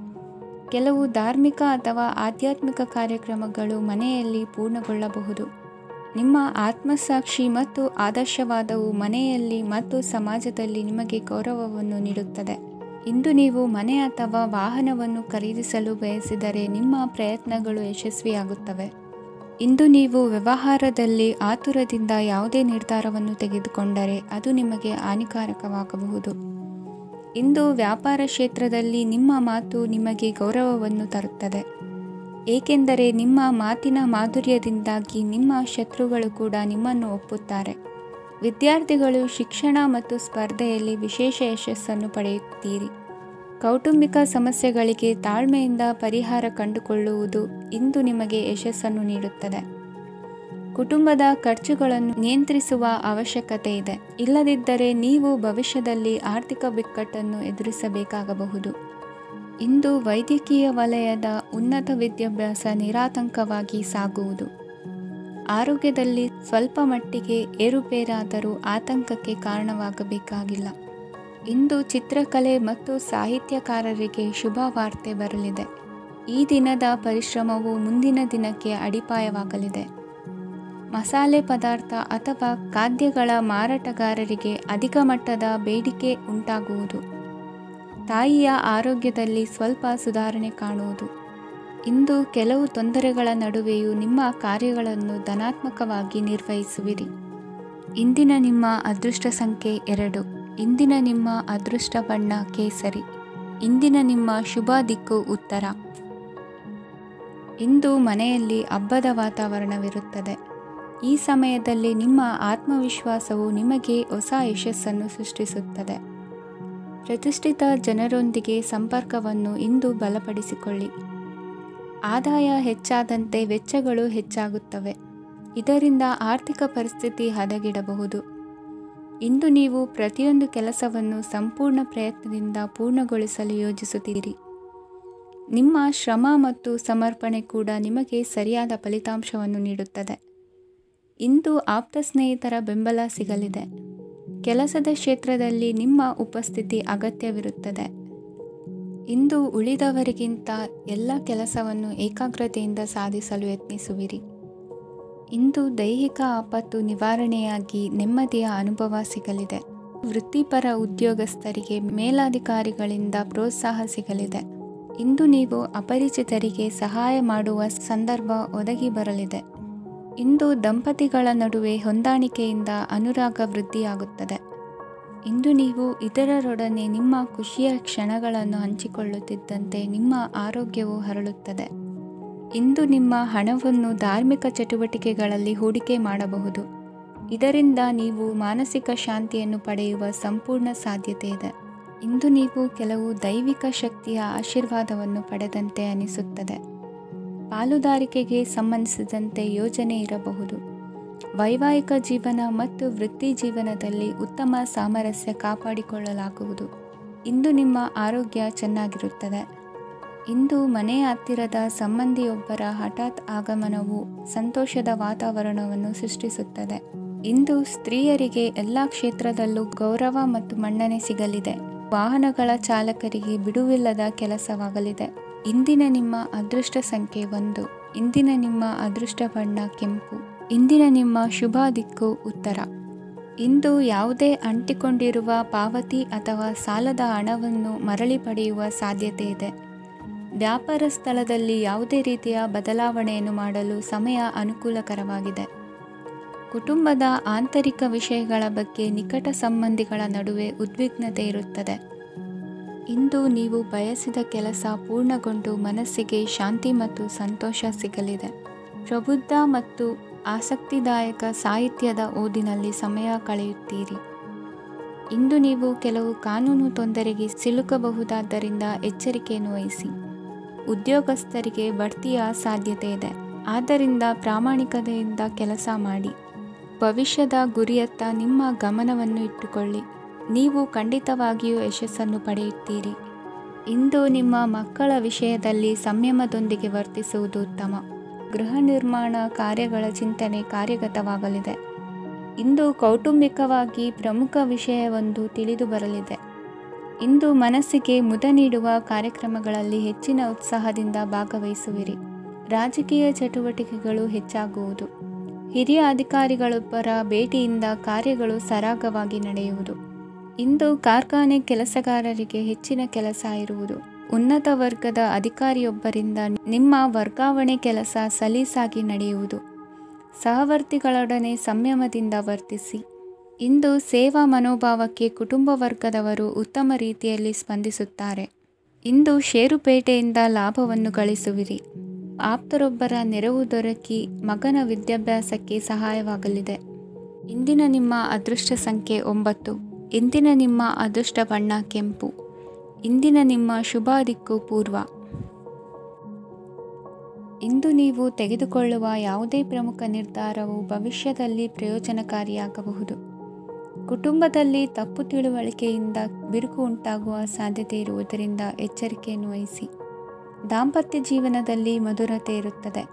ಕೆಲವು ಧಾರ್ಮಿಕ ಅಥವಾ ಆಧ್ಯಾತ್ಮಿಕ ಕಾರ್ಯಕ್ರಮಗಳು ಮನೆಯಲ್ಲಿ ಪೂರ್ಣಗೊಳ್ಳಬಹುದು. ನಿಮ್ಮ ಆತ್ಮಸಾಕ್ಷಿ ಮತ್ತು ಆದರ್ಶವಾದವು ಮನೆಯಲ್ಲಿ ಮತ್ತು ಸಮಾಜದಲ್ಲಿ ನಿಮಗೆ ಗೌರವವನ್ನು ನೀಡುತ್ತದೆ. ಇಂದು ನೀವು ಮನೆ ಅಥವಾ ವಾಹನವನ್ನು ಖರೀದಿಸಲು ಬಯಸಿದರೆ ನಿಮ್ಮ ಪ್ರಯತ್ನಗಳು ಯಶಸ್ವಿಯಾಗುತ್ತವೆ. ಇಂದು ನೀವು ವ್ಯವಹಾರದಲ್ಲಿ ಆತುರದಿಂದ ಯಾವುದೇ ನಿರ್ಧಾರವನ್ನು ತೆಗೆದುಕೊಂಡರೆ ಅದು ನಿಮಗೆ ಹಾನಿಕಾರಕವಾಗಬಹುದು. ಇಂದು ವ್ಯಾಪಾರ ಕ್ಷೇತ್ರದಲ್ಲಿ ನಿಮ್ಮ ಮಾತು ನಿಮಗೆ ಗೌರವವನ್ನು ತರುತ್ತದೆ. ಏಕೆಂದರೆ ನಿಮ್ಮ ಮಾತಿನ ಮಾಧುರ್ಯದಿಂದಾಗಿ ನಿಮ್ಮ ಶತ್ರುಗಳು ಕೂಡ ನಿಮ್ಮನ್ನು ಒಪ್ಪುತ್ತಾರೆ. ವಿದ್ಯಾರ್ಥಿಗಳು ಶಿಕ್ಷಣ ಮತ್ತು ಸ್ಪರ್ಧೆಯಲ್ಲಿ ವಿಶೇಷ ಯಶಸ್ಸನ್ನು ಪಡೆಯುತ್ತೀರಿ. ಕೌಟುಂಬಿಕ ಸಮಸ್ಯೆಗಳಿಗೆ ತಾಳ್ಮೆಯಿಂದ ಪರಿಹಾರ ಕಂಡುಕೊಳ್ಳುವುದು ಇಂದು ನಿಮಗೆ ಯಶಸ್ಸನ್ನು ನೀಡುತ್ತದೆ. ಕುಟುಂಬದ ಖರ್ಚುಗಳನ್ನು ನಿಯಂತ್ರಿಸುವ ಅವಶ್ಯಕತೆ ಇದೆ. ಇಲ್ಲದಿದ್ದರೆ ನೀವು ಭವಿಷ್ಯದಲ್ಲಿ ಆರ್ಥಿಕ ಬಿಕ್ಕಟ್ಟನ್ನು ಎದುರಿಸಬೇಕಾಗಬಹುದು. ಇಂದು ವೈದ್ಯಕೀಯ ವಲಯದ ಉನ್ನತ ವಿದ್ಯಾಭ್ಯಾಸ ನಿರಾತಂಕವಾಗಿ ಸಾಗುವುದು. ಆರೋಗ್ಯದಲ್ಲಿ ಸ್ವಲ್ಪ ಮಟ್ಟಿಗೆ ಏರುಪೇರಾದರೂ ಆತಂಕಕ್ಕೆ ಕಾರಣವಾಗಬೇಕಾಗಿಲ್ಲ. ಇಂದು ಚಿತ್ರಕಲೆ ಮತ್ತು ಸಾಹಿತ್ಯಕಾರರಿಗೆ ಶುಭ ವಾರ್ತೆ ಬರಲಿದೆ. ಈ ದಿನದ ಪರಿಶ್ರಮವು ಮುಂದಿನ ದಿನಕ್ಕೆ ಅಡಿಪಾಯವಾಗಲಿದೆ. ಮಸಾಲೆ ಪದಾರ್ಥ ಅಥವಾ ಖಾದ್ಯಗಳ ಮಾರಾಟಗಾರರಿಗೆ ಅಧಿಕ ಮಟ್ಟದ ಬೇಡಿಕೆ ಉಂಟಾಗುವುದು. ತಾಯಿಯ ಆರೋಗ್ಯದಲ್ಲಿ ಸ್ವಲ್ಪ ಸುಧಾರಣೆ ಕಾಣುವುದು. ಇಂದು ಕೆಲವು ತೊಂದರೆಗಳ ನಡುವೆಯೂ ನಿಮ್ಮ ಕಾರ್ಯಗಳನ್ನು ಧನಾತ್ಮಕವಾಗಿ ನಿರ್ವಹಿಸುವಿರಿ. ಇಂದಿನ ನಿಮ್ಮ ಅದೃಷ್ಟ ಸಂಖ್ಯೆ 2. ಇಂದಿನ ನಿಮ್ಮ ಅದೃಷ್ಟ ಬಣ್ಣ ಕೇಸರಿ. ಇಂದಿನ ನಿಮ್ಮ ಶುಭ ದಿಕ್ಕು ಉತ್ತರ. ಇಂದು ಮನೆಯಲ್ಲಿ ಹಬ್ಬದ ವಾತಾವರಣವಿರುತ್ತದೆ. ಈ ಸಮಯದಲ್ಲಿ ನಿಮ್ಮ ಆತ್ಮವಿಶ್ವಾಸವು ನಿಮಗೆ ಹೊಸ ಯಶಸ್ಸನ್ನು ಸೃಷ್ಟಿಸುತ್ತದೆ. ಪ್ರತಿಷ್ಠಿತ ಜನರೊಂದಿಗೆ ಸಂಪರ್ಕವನ್ನು ಇಂದು ಬಲಪಡಿಸಿಕೊಳ್ಳಿ. ಆದಾಯ ಹೆಚ್ಚಾದಂತೆ ವೆಚ್ಚಗಳು ಹೆಚ್ಚಾಗುತ್ತವೆ. ಇದರಿಂದ ಆರ್ಥಿಕ ಪರಿಸ್ಥಿತಿ ಹದಗೆಡಬಹುದು. ಇಂದು ನೀವು ಪ್ರತಿಯೊಂದು ಕೆಲಸವನ್ನು ಸಂಪೂರ್ಣ ಪ್ರಯತ್ನದಿಂದ ಪೂರ್ಣಗೊಳಿಸಲು ಯೋಜಿಸುತ್ತೀರಿ. ನಿಮ್ಮ ಶ್ರಮ ಮತ್ತು ಸಮರ್ಪಣೆ ಕೂಡ ನಿಮಗೆ ಸರಿಯಾದ ಫಲಿತಾಂಶವನ್ನು ನೀಡುತ್ತದೆ. ಇಂದು ಆಪ್ತ ಸ್ನೇಹಿತರ ಬೆಂಬಲ ಸಿಗಲಿದೆ. ಕೆಲಸದ ಕ್ಷೇತ್ರದಲ್ಲಿ ನಿಮ್ಮ ಉಪಸ್ಥಿತಿ ಅಗತ್ಯವಿರುತ್ತದೆ. ಇಂದು ಉಳಿದವರಿಗಿಂತ ಎಲ್ಲ ಕೆಲಸವನ್ನು ಏಕಾಗ್ರತೆಯಿಂದ ಸಾಧಿಸಲು ಯತ್ನಿಸುವಿರಿ. ಇಂದು ದೈಹಿಕ ಆಪತ್ತು ನಿವಾರಣೆಯಾಗಿ ನೆಮ್ಮದಿಯ ಅನುಭವ ಸಿಗಲಿದೆ. ವೃತ್ತಿಪರ ಉದ್ಯೋಗಸ್ಥರಿಗೆ ಮೇಲಾಧಿಕಾರಿಗಳಿಂದ ಪ್ರೋತ್ಸಾಹ ಸಿಗಲಿದೆ. ಇಂದು ನೀವು ಅಪರಿಚಿತರಿಗೆ ಸಹಾಯ ಮಾಡುವ ಸಂದರ್ಭ ಒದಗಿ ಬರಲಿದೆ. ಇಂದು ದಂಪತಿಗಳ ನಡುವೆ ಹೊಂದಾಣಿಕೆಯಿಂದ ಅನುರಾಗ ವೃದ್ಧಿಯಾಗುತ್ತದೆ. ಇಂದು ನೀವು ಇತರರೊಡನೆ ನಿಮ್ಮ ಖುಷಿಯ ಕ್ಷಣಗಳನ್ನು ಹಂಚಿಕೊಳ್ಳುತ್ತಿದ್ದಂತೆ ನಿಮ್ಮ ಆರೋಗ್ಯವು ಹರಳುತ್ತದೆ. ಇಂದು ನಿಮ್ಮ ಹಣವನ್ನು ಧಾರ್ಮಿಕ ಚಟುವಟಿಕೆಗಳಲ್ಲಿ ಹೂಡಿಕೆ ಮಾಡಬಹುದು. ಇದರಿಂದ ನೀವು ಮಾನಸಿಕ ಶಾಂತಿಯನ್ನು ಪಡೆಯುವ ಸಂಪೂರ್ಣ ಸಾಧ್ಯತೆ ಇದೆ. ಇಂದು ನೀವು ಕೆಲವು ದೈವಿಕ ಶಕ್ತಿಯ ಆಶೀರ್ವಾದವನ್ನು ಪಡೆದಂತೆ ಅನಿಸುತ್ತದೆ. ಪಾಲುದಾರಿಕೆಗೆ ಸಂಬಂಧಿಸಿದಂತೆ ಯೋಜನೆ ಇರಬಹುದು. ವೈವಾಹಿಕ ಜೀವನ ಮತ್ತು ವೃತ್ತಿ ಜೀವನದಲ್ಲಿ ಉತ್ತಮ ಸಾಮರಸ್ಯ ಕಾಪಾಡಿಕೊಳ್ಳಲಾಗುವುದು. ಇಂದು ನಿಮ್ಮ ಆರೋಗ್ಯ ಚೆನ್ನಾಗಿರುತ್ತದೆ. ಇಂದು ಮನೆಯ ಹತ್ತಿರದ ಸಂಬಂಧಿಯೊಬ್ಬರ ಹಠಾತ್ ಆಗಮನವು ಸಂತೋಷದ ವಾತಾವರಣವನ್ನು ಸೃಷ್ಟಿಸುತ್ತದೆ. ಇಂದು ಸ್ತ್ರೀಯರಿಗೆ ಎಲ್ಲ ಕ್ಷೇತ್ರದಲ್ಲೂ ಗೌರವ ಮತ್ತು ಮನ್ನಣೆ ಸಿಗಲಿದೆ. ವಾಹನಗಳ ಚಾಲಕರಿಗೆ ಬಿಡುವಿಲ್ಲದ ಕೆಲಸವಾಗಲಿದೆ. ಇಂದಿನ ನಿಮ್ಮ ಅದೃಷ್ಟ ಸಂಖ್ಯೆ 1. ಇಂದಿನ ನಿಮ್ಮ ಅದೃಷ್ಟ ಬಣ್ಣ ಕೆಂಪು. ಇಂದಿನ ನಿಮ್ಮ ಶುಭ ದಿಕ್ಕು ಉತ್ತರ. ಇಂದು ಯಾವುದೇ ಅಂಟಿಕೊಂಡಿರುವ ಪಾವತಿ ಅಥವಾ ಸಾಲದ ಹಣವನ್ನು ಮರಳಿ ಪಡೆಯುವ ಸಾಧ್ಯತೆ ಇದೆ. ವ್ಯಾಪಾರ ಸ್ಥಳದಲ್ಲಿ ಯಾವುದೇ ರೀತಿಯ ಬದಲಾವಣೆಯನ್ನು ಮಾಡಲು ಸಮಯ ಅನುಕೂಲಕರವಾಗಿದೆ. ಕುಟುಂಬದ ಆಂತರಿಕ ವಿಷಯಗಳ ಬಗ್ಗೆ ನಿಕಟ ಸಂಬಂಧಿಗಳ ನಡುವೆ ಉದ್ವಿಗ್ನತೆ ಇರುತ್ತದೆ. ಇಂದು ನೀವು ಬಯಸಿದ ಕೆಲಸ ಪೂರ್ಣಗೊಂಡು ಮನಸ್ಸಿಗೆ ಶಾಂತಿ ಮತ್ತು ಸಂತೋಷ ಸಿಗಲಿದೆ. ಪ್ರಬುದ್ಧ ಮತ್ತು ಆಸಕ್ತಿದಾಯಕ ಸಾಹಿತ್ಯದ ಓದಿನಲ್ಲಿ ಸಮಯ ಕಳೆಯುತ್ತೀರಿ. ಇಂದು ನೀವು ಕೆಲವು ಕಾನೂನು ತೊಂದರೆಗೆ ಸಿಲುಕಬಹುದಾದ್ದರಿಂದ ಎಚ್ಚರಿಕೆಯನ್ನು ವಹಿಸಿ. ಉದ್ಯೋಗಸ್ಥರಿಗೆ ಬಡ್ತಿಯ ಸಾಧ್ಯತೆ ಇದೆ. ಆದ್ದರಿಂದ ಪ್ರಾಮಾಣಿಕತೆಯಿಂದ ಕೆಲಸ ಮಾಡಿ. ಭವಿಷ್ಯದ ಗುರಿಯತ್ತ ನಿಮ್ಮ ಗಮನವನ್ನು ಇಟ್ಟುಕೊಳ್ಳಿ. ನೀವು ಖಂಡಿತವಾಗಿಯೂ ಯಶಸ್ಸನ್ನು ಪಡೆಯುತ್ತೀರಿ. ಇಂದು ನಿಮ್ಮ ಮಕ್ಕಳ ವಿಷಯದಲ್ಲಿ ಸಂಯಮದೊಂದಿಗೆ ವರ್ತಿಸುವುದು ಉತ್ತಮ. ಗೃಹ ನಿರ್ಮಾಣ ಕಾರ್ಯಗಳ ಚಿಂತನೆ ಕಾರ್ಯಗತವಾಗಲಿದೆ. ಇಂದು ಕೌಟುಂಬಿಕವಾಗಿ ಪ್ರಮುಖ ವಿಷಯವೊಂದು ತಿಳಿದು ಬರಲಿದೆ. ಇಂದು ಮನಸ್ಸಿಗೆ ಮುದ ನೀಡುವ ಕಾರ್ಯಕ್ರಮಗಳಲ್ಲಿ ಹೆಚ್ಚಿನ ಉತ್ಸಾಹದಿಂದ ಭಾಗವಹಿಸುವಿರಿ. ರಾಜಕೀಯ ಚಟುವಟಿಕೆಗಳು ಹೆಚ್ಚಾಗುವುದು. ಹಿರಿಯ ಅಧಿಕಾರಿಗಳೊಬ್ಬರ ಭೇಟಿಯಿಂದ ಕಾರ್ಯಗಳು ಸರಾಗವಾಗಿ ನಡೆಯುವುದು. ಇಂದು ಕಾರ್ಖಾನೆ ಕೆಲಸಗಾರರಿಗೆ ಹೆಚ್ಚಿನ ಕೆಲಸ ಇರುವುದು. ಉನ್ನತ ವರ್ಗದ ಅಧಿಕಾರಿಯೊಬ್ಬರಿಂದ ನಿಮ್ಮ ವರ್ಗಾವಣೆ ಕೆಲಸ ಸಲೀಸಾಗಿ ನಡೆಯುವುದು. ಸಹವರ್ತಿಗಳೊಡನೆ ಸಂಯಮದಿಂದ ವರ್ತಿಸಿ. ಇಂದು ಸೇವಾ ಮನೋಭಾವಕ್ಕೆ ಕುಟುಂಬ ವರ್ಗದವರು ಉತ್ತಮ ರೀತಿಯಲ್ಲಿ ಸ್ಪಂದಿಸುತ್ತಾರೆ. ಇಂದು ಷೇರುಪೇಟೆಯಿಂದ ಲಾಭವನ್ನು ಗಳಿಸುವಿರಿ. ಆಪ್ತರೊಬ್ಬರ ನೆರವು ದೊರಕಿ ಮಗನ ವಿದ್ಯಾಭ್ಯಾಸಕ್ಕೆ ಸಹಾಯವಾಗಲಿದೆ. ಇಂದಿನ ನಿಮ್ಮ ಅದೃಷ್ಟ ಸಂಖ್ಯೆ 9. ಇಂದಿನ ನಿಮ್ಮ ಅದೃಷ್ಟ ಬಣ್ಣ ಕೆಂಪು. ಇಂದಿನ ನಿಮ್ಮ ಶುಭ ದಿಕ್ಕು ಪೂರ್ವ. ಇಂದು ನೀವು ತೆಗೆದುಕೊಳ್ಳುವ ಯಾವುದೇ ಪ್ರಮುಖ ನಿರ್ಧಾರವು ಭವಿಷ್ಯದಲ್ಲಿ ಪ್ರಯೋಜನಕಾರಿಯಾಗಬಹುದು. ಕುಟುಂಬದಲ್ಲಿ ತಪ್ಪು ತಿಳುವಳಿಕೆಯಿಂದ ಬಿರುಕು ಉಂಟಾಗುವ ಸಾಧ್ಯತೆ ಇರುವುದರಿಂದ ಎಚ್ಚರಿಕೆಯನ್ನು ವಹಿಸಿ. ದಾಂಪತ್ಯ ಜೀವನದಲ್ಲಿ ಮಧುರತೆ ಇರುತ್ತದೆ.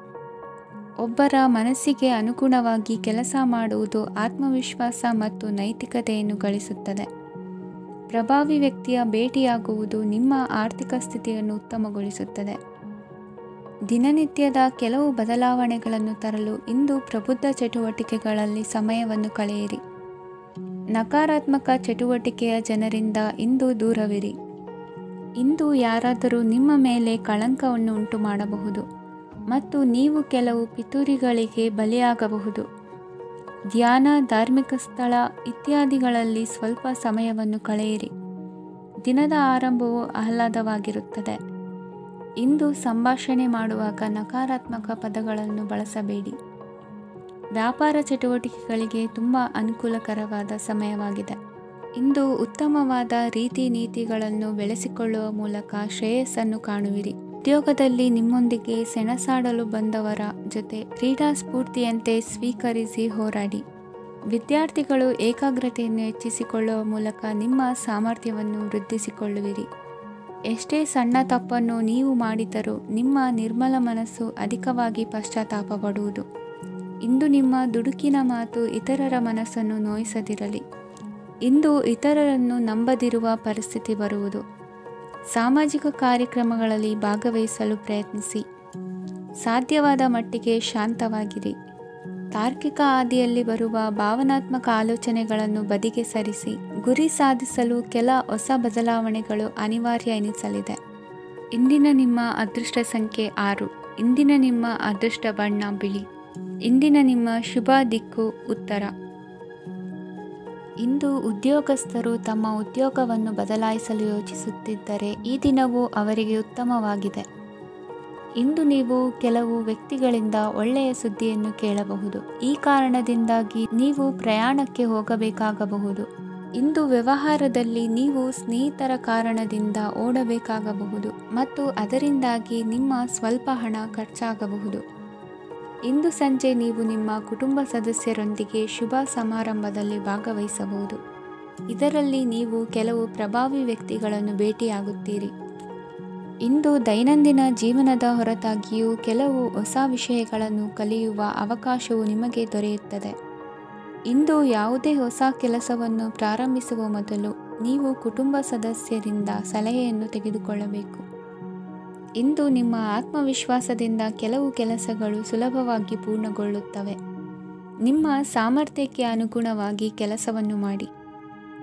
ಒಬ್ಬರ ಮನಸ್ಸಿಗೆ ಅನುಗುಣವಾಗಿ ಕೆಲಸ ಮಾಡುವುದು ಆತ್ಮವಿಶ್ವಾಸ ಮತ್ತು ನೈತಿಕತೆಯನ್ನು ಗಳಿಸುತ್ತದೆ. ಪ್ರಭಾವಿ ವ್ಯಕ್ತಿಯ ಭೇಟಿಯಾಗುವುದು ನಿಮ್ಮ ಆರ್ಥಿಕ ಸ್ಥಿತಿಯನ್ನು ಉತ್ತಮಗೊಳಿಸುತ್ತದೆ. ದಿನನಿತ್ಯದ ಕೆಲವು ಬದಲಾವಣೆಗಳನ್ನು ತರಲು ಇಂದು ಪ್ರಬುದ್ಧ ಚಟುವಟಿಕೆಗಳಲ್ಲಿ ಸಮಯವನ್ನು ಕಳೆಯಿರಿ. ನಕಾರಾತ್ಮಕ ಚಟುವಟಿಕೆಯ ಜನರಿಂದ ಇಂದು ದೂರವಿರಿ. ಇಂದು ಯಾರಾದರೂ ನಿಮ್ಮ ಮೇಲೆ ಕಳಂಕವನ್ನು ಉಂಟು ಮಾಡಬಹುದು ಮತ್ತು ನೀವು ಕೆಲವು ಪಿತೂರಿಗಳಿಗೆ ಬಲಿಯಾಗಬಹುದು. ಧ್ಯಾನ, ಧಾರ್ಮಿಕ ಸ್ಥಳ ಇತ್ಯಾದಿಗಳಲ್ಲಿ ಸ್ವಲ್ಪ ಸಮಯವನ್ನು ಕಳೆಯಿರಿ. ದಿನದ ಆರಂಭವು ಆಹ್ಲಾದವಾಗಿರುತ್ತದೆ. ಇಂದು ಸಂಭಾಷಣೆ ಮಾಡುವಾಗ ನಕಾರಾತ್ಮಕ ಪದಗಳನ್ನು ಬಳಸಬೇಡಿ. ವ್ಯಾಪಾರ ಚಟುವಟಿಕೆಗಳಿಗೆ ತುಂಬ ಅನುಕೂಲಕರವಾದ ಸಮಯವಾಗಿದೆ. ಇಂದು ಉತ್ತಮವಾದ ರೀತಿ ನೀತಿಗಳನ್ನು ಬೆಳೆಸಿಕೊಳ್ಳುವ ಮೂಲಕ ಶ್ರೇಯಸ್ಸನ್ನು ಕಾಣುವಿರಿ. ಉದ್ಯೋಗದಲ್ಲಿ ನಿಮ್ಮೊಂದಿಗೆ ಸೆಣಸಾಡಲು ಬಂದವರ ಜೊತೆ ಕ್ರೀಡಾ ಸ್ಫೂರ್ತಿಯಂತೆ ಸ್ವೀಕರಿಸಿ ಹೋರಾಡಿ. ವಿದ್ಯಾರ್ಥಿಗಳು ಏಕಾಗ್ರತೆಯನ್ನು ಹೆಚ್ಚಿಸಿಕೊಳ್ಳುವ ಮೂಲಕ ನಿಮ್ಮ ಸಾಮರ್ಥ್ಯವನ್ನು ವೃದ್ಧಿಸಿಕೊಳ್ಳುವಿರಿ. ಎಷ್ಟೇ ಸಣ್ಣ ತಪ್ಪನ್ನು ನೀವು ಮಾಡಿದರೂ ನಿಮ್ಮ ನಿರ್ಮಲ ಮನಸ್ಸು ಅಧಿಕವಾಗಿ ಪಶ್ಚಾತ್ತಾಪ ಪಡುವುದು. ಇಂದು ನಿಮ್ಮ ದುಡುಕಿನ ಮಾತು ಇತರರ ಮನಸ್ಸನ್ನು ನೋಯಿಸದಿರಲಿ. ಇಂದು ಇತರರನ್ನು ನಂಬದಿರುವ ಪರಿಸ್ಥಿತಿ ಬರುವುದು. ಸಾಮಾಜಿಕ ಕಾರ್ಯಕ್ರಮಗಳಲ್ಲಿ ಭಾಗವಹಿಸಲು ಪ್ರಯತ್ನಿಸಿ. ಸಾಧ್ಯವಾದ ಮಟ್ಟಿಗೆ ಶಾಂತವಾಗಿರಿ. ತಾರ್ಕಿಕ ಹಾದಿಯಲ್ಲಿ ಬರುವ ಭಾವನಾತ್ಮಕ ಆಲೋಚನೆಗಳನ್ನು ಬದಿಗೆ ಸರಿಸಿ. ಗುರಿ ಸಾಧಿಸಲು ಕೆಲ ಹೊಸ ಬದಲಾವಣೆಗಳು ಅನಿವಾರ್ಯ ಎನಿಸಲಿದೆ. ಇಂದಿನ ನಿಮ್ಮ ಅದೃಷ್ಟ ಸಂಖ್ಯೆ 6. ಇಂದಿನ ನಿಮ್ಮ ಅದೃಷ್ಟ ಬಣ್ಣ ಬಿಳಿ. ಇಂದಿನ ನಿಮ್ಮ ಶುಭ ದಿಕ್ಕು ಉತ್ತರ. ಇಂದು ಉದ್ಯೋಗಸ್ಥರು ತಮ್ಮ ಉದ್ಯೋಗವನ್ನು ಬದಲಾಯಿಸಲು ಯೋಚಿಸುತ್ತಿದ್ದರೆ ಈ ದಿನವೂ ಅವರಿಗೆ ಉತ್ತಮವಾಗಿದೆ. ಇಂದು ನೀವು ಕೆಲವು ವ್ಯಕ್ತಿಗಳಿಂದ ಒಳ್ಳೆಯ ಸುದ್ದಿಯನ್ನು ಕೇಳಬಹುದು. ಈ ಕಾರಣದಿಂದಾಗಿ ನೀವು ಪ್ರಯಾಣಕ್ಕೆ ಹೋಗಬೇಕಾಗಬಹುದು. ಇಂದು ವ್ಯವಹಾರದಲ್ಲಿ ನೀವು ಸ್ನೇಹಿತರ ಕಾರಣದಿಂದ ಓಡಬೇಕಾಗಬಹುದು ಮತ್ತು ಅದರಿಂದಾಗಿ ನಿಮ್ಮ ಸ್ವಲ್ಪ ಹಣ ಖರ್ಚಾಗಬಹುದು. ಇಂದು ಸಂಜೆ ನೀವು ನಿಮ್ಮ ಕುಟುಂಬ ಸದಸ್ಯರೊಂದಿಗೆ ಶುಭ ಸಮಾರಂಭದಲ್ಲಿ ಭಾಗವಹಿಸಬಹುದು. ಇದರಲ್ಲಿ ನೀವು ಕೆಲವು ಪ್ರಭಾವಿ ವ್ಯಕ್ತಿಗಳನ್ನು ಭೇಟಿಯಾಗುತ್ತೀರಿ. ಇಂದು ದೈನಂದಿನ ಜೀವನದ ಹೊರತಾಗಿಯೂ ಕೆಲವು ಹೊಸ ವಿಷಯಗಳನ್ನು ಕಲಿಯುವ ಅವಕಾಶವು ನಿಮಗೆ ದೊರೆಯುತ್ತದೆ. ಇಂದು ಯಾವುದೇ ಹೊಸ ಕೆಲಸವನ್ನು ಪ್ರಾರಂಭಿಸುವ ಮೊದಲು ನೀವು ಕುಟುಂಬ ಸದಸ್ಯರಿಂದ ಸಲಹೆಯನ್ನು ತೆಗೆದುಕೊಳ್ಳಬೇಕು. ಇಂದು ನಿಮ್ಮ ಆತ್ಮವಿಶ್ವಾಸದಿಂದ ಕೆಲವು ಕೆಲಸಗಳು ಸುಲಭವಾಗಿ ಪೂರ್ಣಗೊಳ್ಳುತ್ತವೆ. ನಿಮ್ಮ ಸಾಮರ್ಥ್ಯಕ್ಕೆ ಅನುಗುಣವಾಗಿ ಕೆಲಸವನ್ನು ಮಾಡಿ.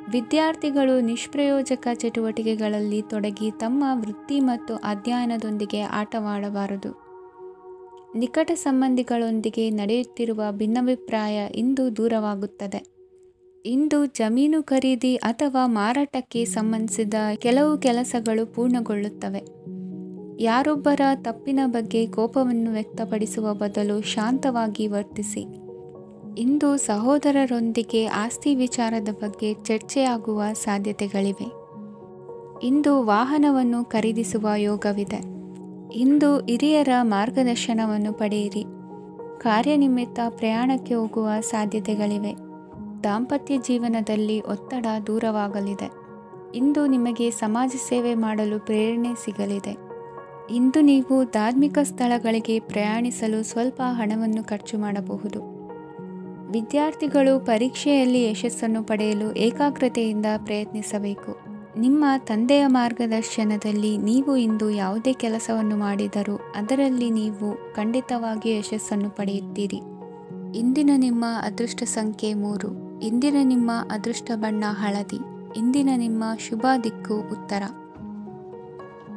ವಿದ್ಯಾರ್ಥಿಗಳು ನಿಷ್ಪ್ರಯೋಜಕ ಚಟುವಟಿಕೆಗಳಲ್ಲಿ ತೊಡಗಿ ತಮ್ಮ ವೃತ್ತಿ ಮತ್ತು ಅಧ್ಯಯನದೊಂದಿಗೆ ಆಟವಾಡಬಾರದು. ನಿಕಟ ಸಂಬಂಧಿಗಳೊಂದಿಗೆ ನಡೆಯುತ್ತಿರುವ ಭಿನ್ನಾಭಿಪ್ರಾಯ ಇಂದು ದೂರವಾಗುತ್ತದೆ. ಇಂದು ಜಮೀನು ಖರೀದಿ ಅಥವಾ ಮಾರಾಟಕ್ಕೆ ಸಂಬಂಧಿಸಿದ ಕೆಲವು ಕೆಲಸಗಳು ಪೂರ್ಣಗೊಳ್ಳುತ್ತವೆ. ಯಾರೊಬ್ಬರ ತಪ್ಪಿನ ಬಗ್ಗೆ ಕೋಪವನ್ನು ವ್ಯಕ್ತಪಡಿಸುವ ಬದಲು ಶಾಂತವಾಗಿ ವರ್ತಿಸಿ. ಇಂದು ಸಹೋದರರೊಂದಿಗೆ ಆಸ್ತಿ ವಿಚಾರದ ಬಗ್ಗೆ ಚರ್ಚೆಯಾಗುವ ಸಾಧ್ಯತೆಗಳಿವೆ. ಇಂದು ವಾಹನವನ್ನು ಖರೀದಿಸುವ ಯೋಗವಿದೆ. ಇಂದು ಹಿರಿಯರ ಮಾರ್ಗದರ್ಶನವನ್ನು ಪಡೆಯಿರಿ. ಕಾರ್ಯನಿಮಿತ್ತ ಪ್ರಯಾಣಕ್ಕೆ ಹೋಗುವ ಸಾಧ್ಯತೆಗಳಿವೆ. ದಾಂಪತ್ಯ ಜೀವನದಲ್ಲಿ ಒತ್ತಡ ದೂರವಾಗಲಿದೆ. ಇಂದು ನಿಮಗೆ ಸಮಾಜ ಸೇವೆ ಮಾಡಲು ಪ್ರೇರಣೆ ಸಿಗಲಿದೆ. ಇಂದು ನೀವು ಧಾರ್ಮಿಕ ಸ್ಥಳಗಳಿಗೆ ಪ್ರಯಾಣಿಸಲು ಸ್ವಲ್ಪ ಹಣವನ್ನು ಖರ್ಚು ಮಾಡಬಹುದು. ವಿದ್ಯಾರ್ಥಿಗಳು ಪರೀಕ್ಷೆಯಲ್ಲಿ ಯಶಸ್ಸನ್ನು ಪಡೆಯಲು ಏಕಾಗ್ರತೆಯಿಂದ ಪ್ರಯತ್ನಿಸಬೇಕು. ನಿಮ್ಮ ತಂದೆಯ ಮಾರ್ಗದರ್ಶನದಲ್ಲಿ ನೀವು ಇಂದು ಯಾವುದೇ ಕೆಲಸವನ್ನು ಮಾಡಿದರೂ ಅದರಲ್ಲಿ ನೀವು ಖಂಡಿತವಾಗಿಯೂ ಯಶಸ್ಸನ್ನು ಪಡೆಯುತ್ತೀರಿ. ಇಂದಿನ ನಿಮ್ಮ ಅದೃಷ್ಟ ಸಂಖ್ಯೆ 3. ಇಂದಿನ ನಿಮ್ಮ ಅದೃಷ್ಟ ಬಣ್ಣ ಹಳದಿ. ಇಂದಿನ ನಿಮ್ಮ ಶುಭ ದಿಕ್ಕು ಉತ್ತರ.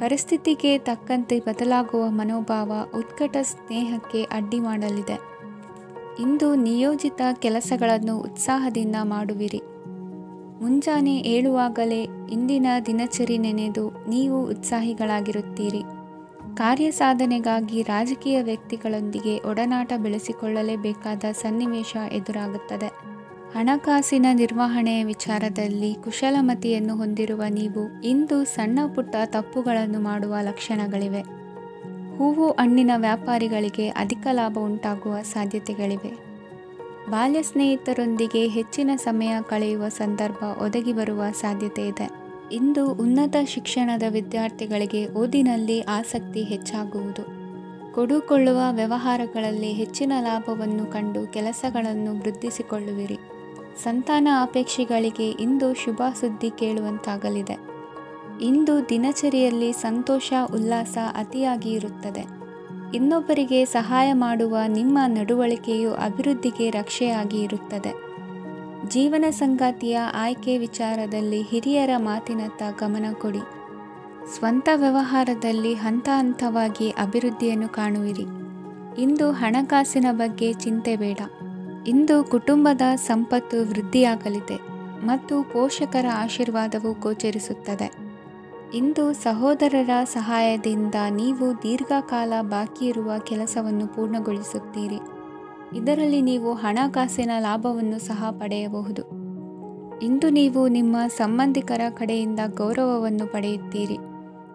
ಪರಿಸ್ಥಿತಿಗೆ ತಕ್ಕಂತೆ ಬದಲಾಗುವ ಮನೋಭಾವ ಉತ್ಕಟ ಸ್ನೇಹಕ್ಕೆ ಅಡ್ಡಿ ಮಾಡಲಿದೆ. ಇಂದು ನಿಯೋಜಿತ ಕೆಲಸಗಳನ್ನು ಉತ್ಸಾಹದಿಂದ ಮಾಡುವಿರಿ. ಮುಂಜಾನೆ ಏಳುವಾಗಲೇ ಇಂದಿನ ದಿನಚರಿ ನೆನೆದು ನೀವು ಉತ್ಸಾಹಿಗಳಾಗಿರುತ್ತೀರಿ. ಕಾರ್ಯ ಸಾಧನೆಗಾಗಿ ರಾಜಕೀಯ ವ್ಯಕ್ತಿಗಳೊಂದಿಗೆ ಒಡನಾಟ ಬೆಳೆಸಿಕೊಳ್ಳಲೇಬೇಕಾದ ಸನ್ನಿವೇಶ ಎದುರಾಗುತ್ತದೆ. ಹಣಕಾಸಿನ ನಿರ್ವಹಣೆಯ ವಿಚಾರದಲ್ಲಿ ಕುಶಲಮತಿಯನ್ನು ಹೊಂದಿರುವ ನೀವು ಇಂದು ಸಣ್ಣ ಪುಟ್ಟ ತಪ್ಪುಗಳನ್ನು ಮಾಡುವ ಲಕ್ಷಣಗಳಿವೆ. ಹೂವು ಹಣ್ಣಿನ ವ್ಯಾಪಾರಿಗಳಿಗೆ ಅಧಿಕ ಲಾಭ ಉಂಟಾಗುವ ಸಾಧ್ಯತೆಗಳಿವೆ. ಬಾಲ್ಯ ಸ್ನೇಹಿತರೊಂದಿಗೆ ಹೆಚ್ಚಿನ ಸಮಯ ಕಳೆಯುವ ಸಂದರ್ಭ ಒದಗಿ ಬರುವ ಸಾಧ್ಯತೆ ಇದೆ. ಇಂದು ಉನ್ನತ ಶಿಕ್ಷಣದ ವಿದ್ಯಾರ್ಥಿಗಳಿಗೆ ಓದಿನಲ್ಲಿ ಆಸಕ್ತಿ ಹೆಚ್ಚಾಗುವುದು. ಕೊಡುಕೊಳ್ಳುವ ವ್ಯವಹಾರಗಳಲ್ಲಿ ಹೆಚ್ಚಿನ ಲಾಭವನ್ನು ಕಂಡು ಕೆಲಸಗಳನ್ನು ವೃದ್ಧಿಸಿಕೊಳ್ಳುವಿರಿ. ಸಂತಾನ ಅಪೇಕ್ಷೆಗಳಿಗೆ ಇಂದು ಶುಭ ಸುದ್ದಿ ಕೇಳುವಂತಾಗಲಿದೆ. ಇಂದು ದಿನಚರಿಯಲ್ಲಿ ಸಂತೋಷ ಉಲ್ಲಾಸ ಅತಿಯಾಗಿ ಇರುತ್ತದೆ. ಇನ್ನೊಬ್ಬರಿಗೆ ಸಹಾಯ ಮಾಡುವ ನಿಮ್ಮ ನಡವಳಿಕೆಯು ಅಭಿವೃದ್ಧಿಗೆ ರಕ್ಷೆಯಾಗಿ ಇರುತ್ತದೆ. ಜೀವನ ಸಂಗಾತಿಯ ಆಯ್ಕೆ ವಿಚಾರದಲ್ಲಿ ಹಿರಿಯರ ಮಾತಿನತ್ತ ಗಮನ ಕೊಡಿ. ಸ್ವಂತ ವ್ಯವಹಾರದಲ್ಲಿ ಹಂತ ಹಂತವಾಗಿ ಅಭಿವೃದ್ಧಿಯನ್ನು ಕಾಣುವಿರಿ. ಇಂದು ಹಣಕಾಸಿನ ಬಗ್ಗೆ ಚಿಂತೆ ಬೇಡ. ಇಂದು ಕುಟುಂಬದ ಸಂಪತ್ತು ವೃದ್ಧಿಯಾಗಲಿದೆ ಮತ್ತು ಪೋಷಕರ ಆಶೀರ್ವಾದವು ಗೋಚರಿಸುತ್ತದೆ. ಇಂದು ಸಹೋದರರ ಸಹಾಯದಿಂದ ನೀವು ದೀರ್ಘಕಾಲ ಬಾಕಿ ಇರುವ ಕೆಲಸವನ್ನು ಪೂರ್ಣಗೊಳಿಸುತ್ತೀರಿ. ಇದರಲ್ಲಿ ನೀವು ಹಣಕಾಸಿನ ಲಾಭವನ್ನು ಸಹ ಪಡೆಯಬಹುದು. ಇಂದು ನೀವು ನಿಮ್ಮ ಸಂಬಂಧಿಕರ ಕಡೆಯಿಂದ ಗೌರವವನ್ನು ಪಡೆಯುತ್ತೀರಿ.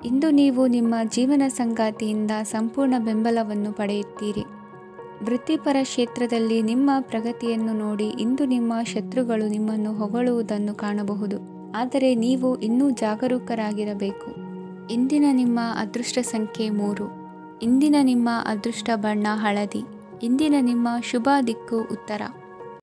ಇಂದು ನೀವು ನಿಮ್ಮ ಜೀವನ ಸಂಗಾತಿಯಿಂದ ಸಂಪೂರ್ಣ ಬೆಂಬಲವನ್ನು ಪಡೆಯುತ್ತೀರಿ. ವೃತ್ತಿಪರ ಕ್ಷೇತ್ರದಲ್ಲಿ ನಿಮ್ಮ ಪ್ರಗತಿಯನ್ನು ನೋಡಿ ಇಂದು ನಿಮ್ಮ ಶತ್ರುಗಳು ನಿಮ್ಮನ್ನು ಹೊಗಳುವುದನ್ನು ಕಾಣಬಹುದು. ಆದರೆ ನೀವು ಇನ್ನೂ ಜಾಗರೂಕರಾಗಿರಬೇಕು. ಇಂದಿನ ನಿಮ್ಮ ಅದೃಷ್ಟ ಸಂಖ್ಯೆ 3. ಇಂದಿನ ನಿಮ್ಮ ಅದೃಷ್ಟ ಬಣ್ಣ ಹಳದಿ. ಇಂದಿನ ನಿಮ್ಮ ಶುಭ ದಿಕ್ಕು ಉತ್ತರ.